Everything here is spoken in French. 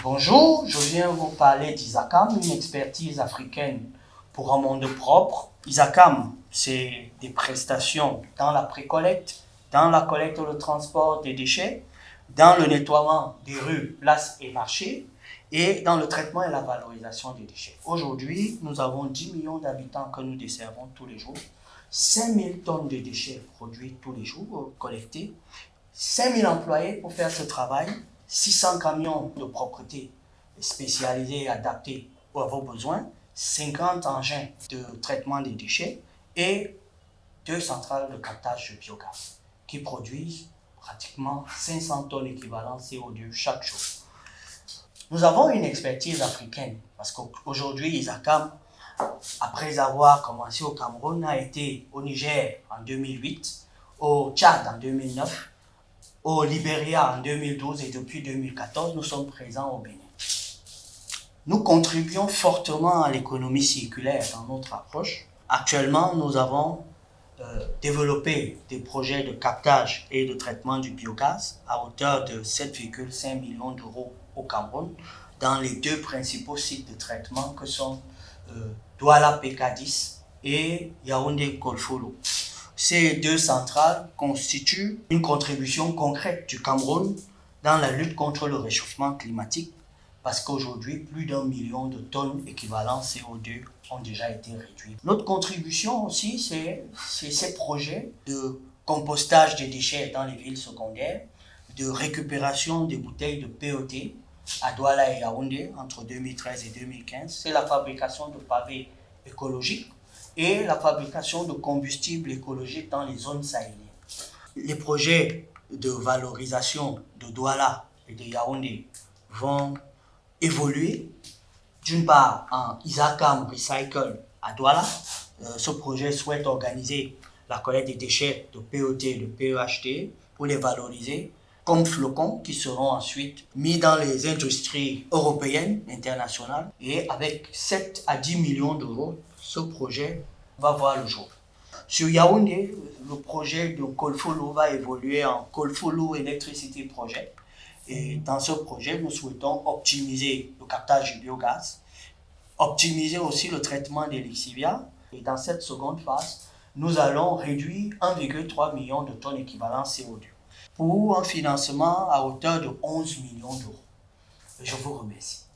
Bonjour, je viens vous parler d'Isacam, une expertise africaine pour un monde propre. Isacam, c'est des prestations dans la précollecte, dans la collecte et le transport des déchets, dans le nettoiement des rues, places et marchés, et dans le traitement et la valorisation des déchets. Aujourd'hui, nous avons 10 millions d'habitants que nous desservons tous les jours, 5000 tonnes de déchets produits tous les jours, collectés, 5000 employés pour faire ce travail, 600 camions de propreté spécialisés et adaptés à vos besoins, 50 engins de traitement des déchets et 2 centrales de captage de biogaz qui produisent pratiquement 500 tonnes équivalent CO2 chaque jour. Nous avons une expertise africaine parce qu'aujourd'hui, Isacam, après avoir commencé au Cameroun, a été au Niger en 2008, au Tchad en 2009, au Libéria en 2012 et depuis 2014, nous sommes présents au Bénin. Nous contribuons fortement à l'économie circulaire dans notre approche. Actuellement, nous avons développé des projets de captage et de traitement du biogaz à hauteur de 7,5 millions d'euros au Cameroun dans les 2 principaux sites de traitement que sont Douala PK10 et Yaoundé Kolfolo. Ces 2 centrales constituent une contribution concrète du Cameroun dans la lutte contre le réchauffement climatique parce qu'aujourd'hui, plus d'1 million de tonnes équivalent CO2 ont déjà été réduites. Notre contribution aussi, c'est ces projets de compostage des déchets dans les villes secondaires, de récupération des bouteilles de PET à Douala et Yaoundé entre 2013 et 2015. C'est la fabrication de pavés écologiques et la fabrication de combustibles écologiques dans les zones sahéliennes. Les projets de valorisation de Douala et de Yaoundé vont évoluer, d'une part en Isacam Recycle à Douala. Ce projet souhaite organiser la collecte des déchets de PET et de PEHT pour les valoriser comme flocons qui seront ensuite mis dans les industries européennes, internationales. Et avec 7 à 10 millions d'euros, ce projet va voir le jour. Sur Yaoundé, le projet de Kolfolo va évoluer en Kolfolo Electricity Project. Et dans ce projet, nous souhaitons optimiser le captage du biogaz, optimiser aussi le traitement des lixiviats. Et dans cette seconde phase, nous allons réduire 1,3 million de tonnes équivalent CO2 pour un financement à hauteur de 11 millions d'euros. Je vous remercie.